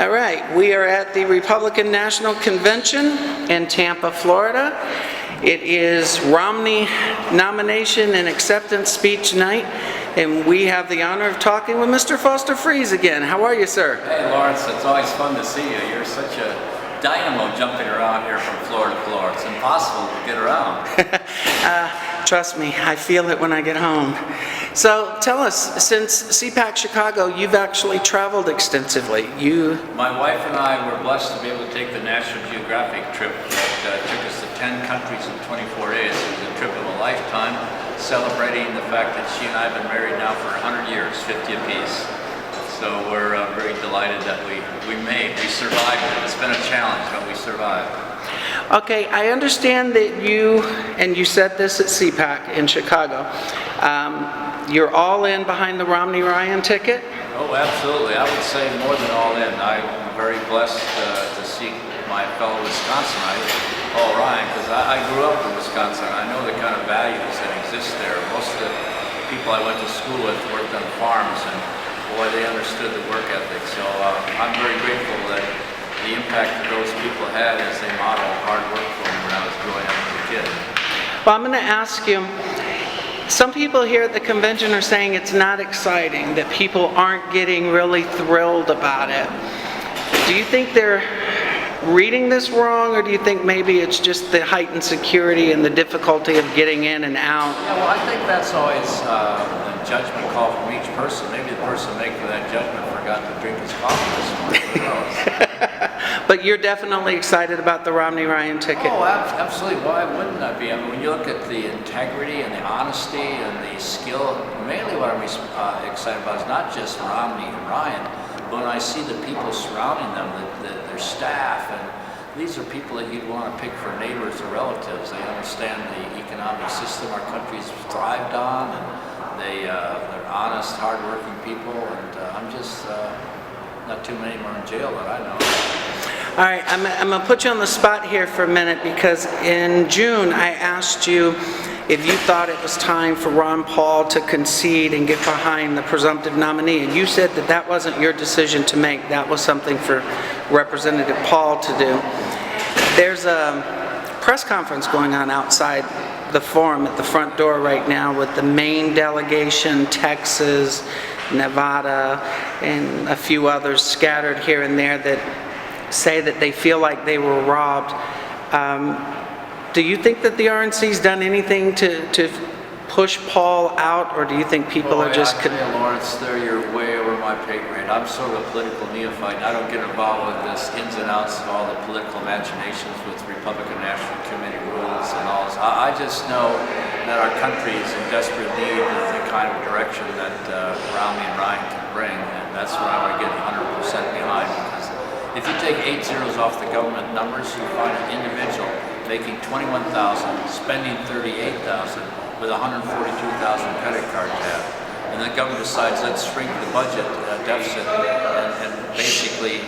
All right, we are at the Republican National Convention in Tampa, Florida. It is Romney nomination and acceptance speech night, and we have the honor of talking with Mr. Foster Friess again. How are you, sir? Hey, Lawrence, it's always fun to see you. You're such a dynamo jumping around here from floor to floor. It's impossible to get around. Trust me, I feel it when I get home. So tell us, since CPAC Chicago, you've actually traveled extensively. My wife and I were blessed to be able to take the National Geographic trip that took us to 10 countries in 24 days. It was a trip of a lifetime, celebrating the fact that she and I have been married now for 100 years, 50 apiece. So we're very delighted that we survived it. It's been a challenge, but we survived. Okay, I understand that you said this at CPAC in Chicago, you're all in behind the Romney-Ryan ticket? Oh, absolutely. I would say more than all in. I'm very blessed to see my fellow Wisconsinite, Paul Ryan, because I grew up in Wisconsin. I know the kind of values that exist there. Most of the people I went to school with worked on farms, and boy, they understood the work ethic. So I'm very grateful that the impact that those people had as they modeled hard work for me when I was growing up as a kid. Well, I'm going to ask you, some people here at the convention are saying it's not exciting, that people aren't getting really thrilled about it. Do you think they're reading this wrong, or do you think maybe it's just the heightened security and the difficulty of getting in and out? Yeah, well, I think that's always a judgment call from each person. Maybe the person making that judgment forgot to drink his coffee this morning. Who knows? But you're definitely excited about the Romney-Ryan ticket. Oh, absolutely. Why wouldn't I be? I mean, when you look at the integrity and the honesty and the skill, mainly what I'm excited about is not just Romney and Ryan, but when I see the people surrounding them, their staff, and these are people that you'd want to pick for neighbors or relatives. They understand the economic system our country's thrived on, and they're honest, hardworking people, and I'm just not too many more in jail that I know. All right, I'm going to put you on the spot here for a minute, because in June I asked you if you thought it was time for Ron Paul to concede and get behind the presumptive nominee, and you said that that wasn't your decision to make. That was something for Representative Paul to do. There's a press conference going on outside the forum at the front door right now with the Maine delegation, Texas, Nevada, and a few others scattered here and there that say that they feel like they were robbed. Do you think that the RNC's done anything to push Paul out, or do you think people are just... Lawrence, you're way over my pay grade. I'm sort of a political neophyte, and I don't get involved with this ins and outs of all the political machinations with Republican National Committee rules and all this. I just know that our country is in desperate need of the kind of direction that Romney and Ryan can bring, and that's what I want to get 100% behind. Because if you take 8 zeros off the government numbers, you find an individual making $21,000, spending $38,000 with a $142,000 credit card tab. And the government decides, let's shrink the budget deficit, and basically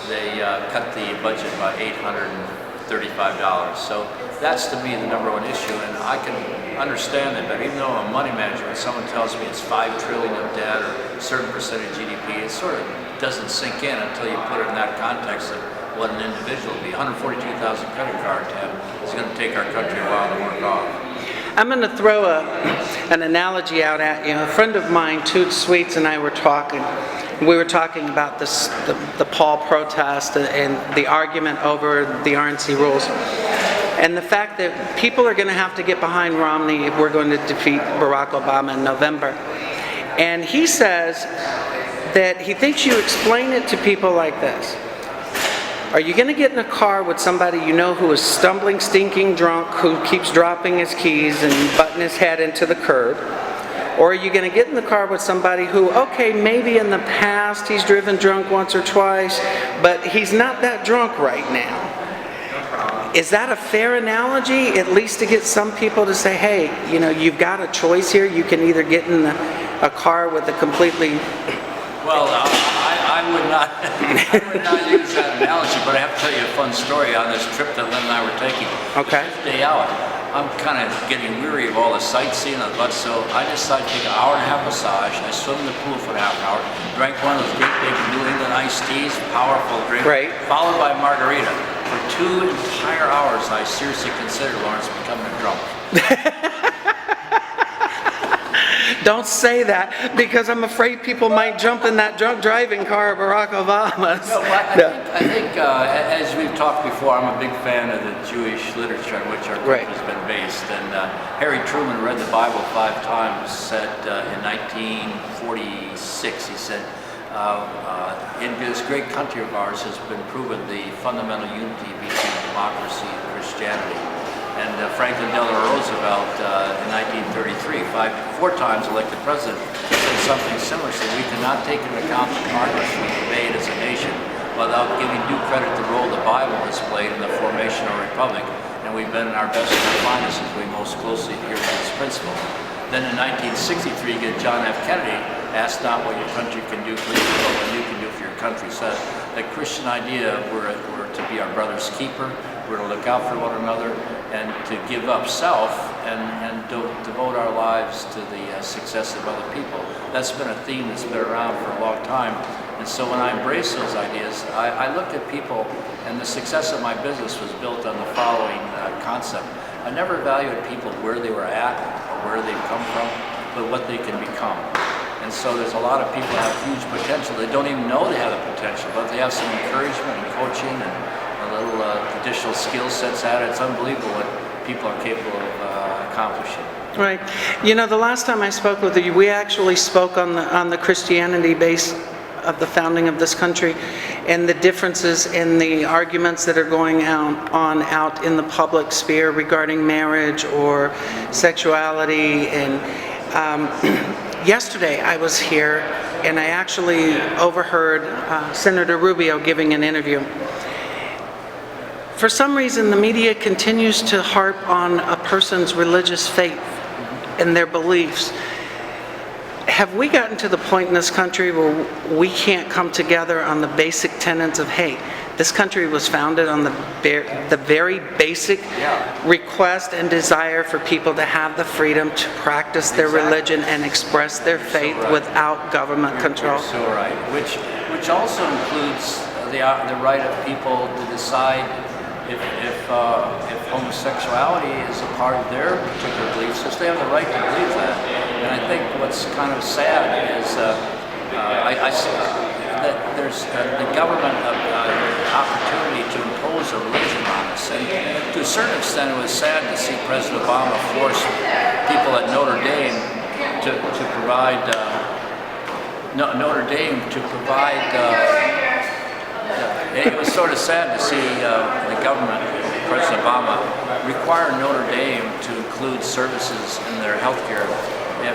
they cut the budget by $835. So that's to me the #1 issue, and I can understand that, but even though I'm a money manager, when someone tells me it's $5 trillion of debt or a certain percentage of GDP, it sort of doesn't sink in until you put it in that context of what an individual would be. 142,000 credit card tab is going to take our country a while to work off. I'm going to throw an analogy out at you. A friend of mine, Toots Sweets, and I were talking. We were talking about this, the Paul protest and the argument over the RNC rules. And the fact that people are going to have to get behind Romney if we're going to defeat Barack Obama in November. And he says that he thinks you explain it to people like this. Are you going to get in a car with somebody you know who is stumbling, stinking drunk, who keeps dropping his keys and butting his head into the curb? Or are you going to get in the car with somebody who, okay, maybe in the past he's driven drunk once or twice, but he's not that drunk right now? Is that a fair analogy, at least to get some people to say, hey, you know, you've got a choice here. You can either get in a car with a completely... Well, I would not use that analogy, but I have to tell you a fun story on this trip that Lynn and I were taking. Okay. Day out. I'm kind of getting weary of all the sightseeing, but so I decided to take an hour and a half massage. I swim in the pool for half an hour, drank one of those great big New England iced teas, powerful drink, Right. followed by margarita. For 2 entire hours, I seriously considered, Lawrence, becoming a drunk. Don't say that, because I'm afraid people might jump in that drunk driving car of Barack Obama's. No, I think as we've talked before, I'm a big fan of the Jewish literature on which our country has been based. And Harry Truman read the Bible 5 times, said in 1946, he said, in this great country of ours has been proven the fundamental unity between democracy and Christianity. And Franklin Delano Roosevelt in 1933, 4 times elected president, said something similar. Said we cannot take into account the progress we've made as a nation without giving due credit to the role the Bible has played in the formation of our republic. And we've been our best and finest as we most closely adhere to this principle. Then in 1963, John F. Kennedy asked not what your country can do for you, but what you can do for your country. So the Christian idea, we're to be our brother's keeper, we're to look out for one another, and to give up self and devote our lives to the success of other people. That's been a theme that's been around for a long time. And so when I embrace those ideas, I look at people, and the success of my business was built on the following concept. I never valued people where they were at or where they've come from, but what they can become. And so there's a lot of people that have huge potential. They don't even know they have the potential, but they have some encouragement and coaching and a little additional skill sets at it. It's unbelievable what people are capable of accomplishing. Right. You know, the last time I spoke with you, we actually spoke on the Christianity base of the founding of this country and the differences in the arguments that are going out in the public sphere regarding marriage or sexuality. And yesterday I was here and I actually overheard Senator Rubio giving an interview. For some reason, the media continues to harp on a person's religious faith and their beliefs. Have we gotten to the point in this country where we can't come together on the basic tenets of, hey, this country was founded on the very basic request and desire for people to have the freedom to practice their religion and express their faith without government control? You're so right, which also includes the right of people to decide if homosexuality is a part of their particular beliefs, since they have the right to believe that. And I think what's kind of sad is I see that there's the government opportunity to impose a religion on us. And to a certain extent, it was sad to see President Obama force people at Notre Dame to provide it was sort of sad to see the government, President Obama, require Notre Dame to include services in their health care,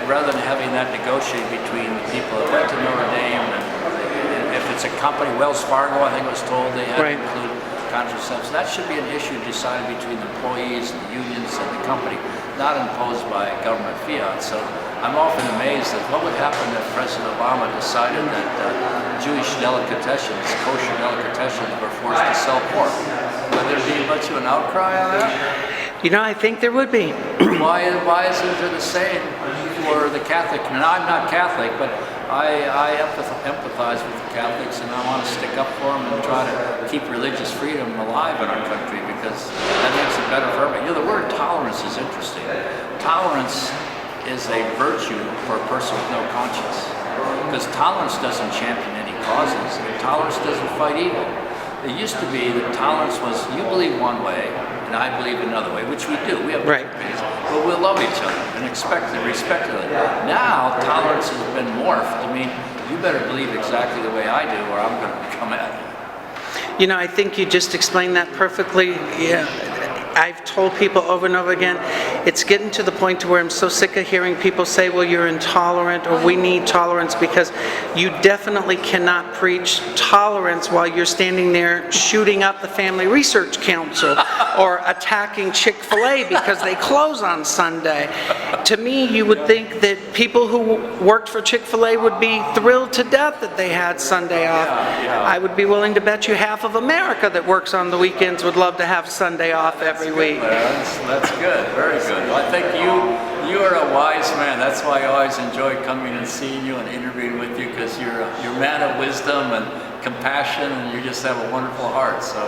rather than having that negotiated between the people that went to Notre Dame. And if it's a company, Wells Fargo, I think was told they had to include contraceptives. That should be an issue decided between the employees, the unions, and the company, not imposed by government fiat. So I'm often amazed at what would happen if President Obama decided that Jewish delicatessens, kosher delicatessens, were forced to sell pork. Would there be much of an outcry on that? You know, I think there would be. Why isn't there the same for the Catholic? And I'm not Catholic, but I empathize with the Catholics, and I want to stick up for them and try to keep religious freedom alive in our country, because that makes it better for everybody. You know, the word tolerance is interesting. Tolerance is a virtue for a person with no conscience, because tolerance doesn't champion any causes, and tolerance doesn't fight evil. It used to be that tolerance was, you believe one way, and I believe another way, which we do. We have different opinions, but we'll love each other and respect each other. Now, tolerance has been morphed. I mean, you better believe exactly the way I do, or I'm going to come at you. You know, I think you just explained that perfectly. Yeah. I've told people over and over again, it's getting to the point to where I'm so sick of hearing people say, well, you're intolerant, or we need tolerance, because you definitely cannot preach tolerance while you're standing there shooting up the Family Research Council or attacking Chick-fil-A because they close on Sunday. To me, you would think that people who worked for Chick-fil-A would be thrilled to death that they had Sunday off. Yeah. I would be willing to bet you half of America that works on the weekends would love to have Sunday off every week. That's good, very good. Well, I think you are a wise man. That's why I always enjoy coming and seeing you and interviewing with you, because you're a man of wisdom and compassion, and you just have a wonderful heart. So.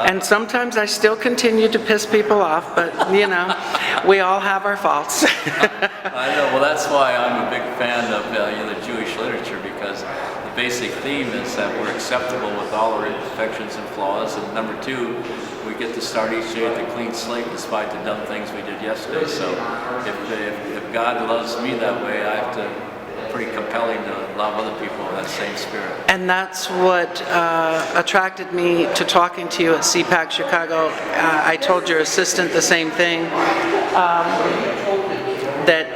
And sometimes I still continue to piss people off, but you know, we all have our faults. I know. Well, that's why I'm a big fan of the Jewish literature, because the basic theme is that we're acceptable with all our imperfections and flaws, and number two, we get to start each day with a clean slate despite the dumb things we did yesterday. So if God loves me that way, I have to. Pretty compelling to love other people with that same spirit. And that's what attracted me to talking to you at CPAC Chicago. I told your assistant the same thing, that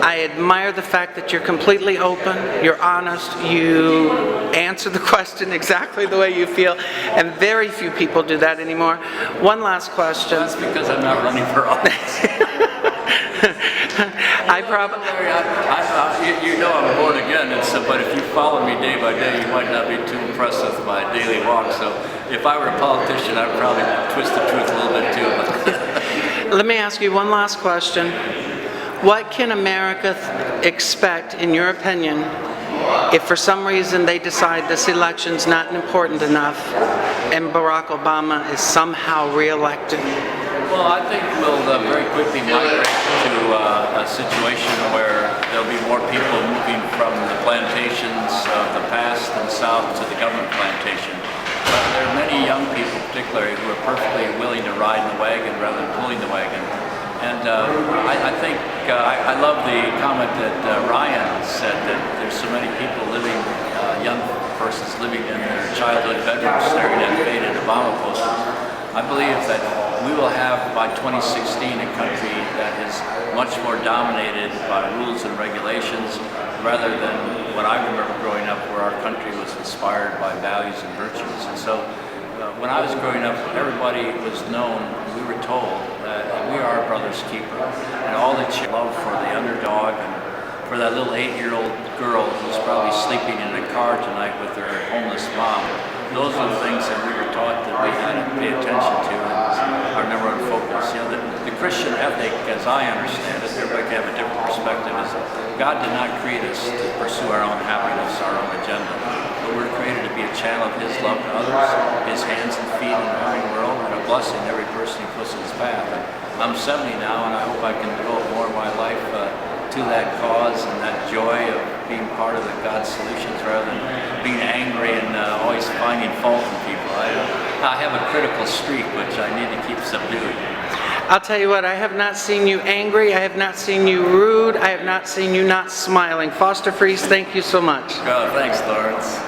I admire the fact that you're completely open, you're honest, you answer the question exactly the way you feel, and very few people do that anymore. One last question. That's because I'm not running for office. You know I'm born again, and so, but if you follow me day by day, you might not be too impressed with my daily walk. So if I were a politician, I'd probably twist the truth a little bit too. Let me ask you one last question. What can America expect, in your opinion, if for some reason they decide this election's not important enough and Barack Obama is somehow reelected? Well, I think we'll very quickly migrate to a situation where there'll be more people moving from the plantations of the past and south to the government plantation. But there are many young people, particularly, who are perfectly willing to ride in the wagon rather than pulling the wagon. And I think I love the comment that Ryan said, that there's so many people living, young persons living in their childhood bedrooms staring at faded Obama posters. I believe that we will have by 2016 a country that is much more dominated by rules and regulations rather than what I remember growing up, where our country was inspired by values and virtues. And so when I was growing up, everybody was known, we were told that we are our brother's keeper. And all the love for the underdog and for that little 8-year-old girl who's probably sleeping in a car tonight with her homeless mom. Those are the things that we were taught that we had to pay attention to, and our number one focus. You know, the Christian ethic, as I understand it, everybody can have a different perspective, is God did not create us to pursue our own happiness, our own agenda. But we're created to be a channel of His love to others, His hands and feet in the hurting world, and a blessing to every person He puts in His path. And I'm 70 now, and I hope I can devote more of my life to that cause and that joy of being part of the God's solutions rather than being angry and always finding fault in people. I have a critical streak which I need to keep subdued. I'll tell you what, I have not seen you angry, I have not seen you rude, I have not seen you not smiling. Foster Freeze, thank you so much. Thanks, Lawrence.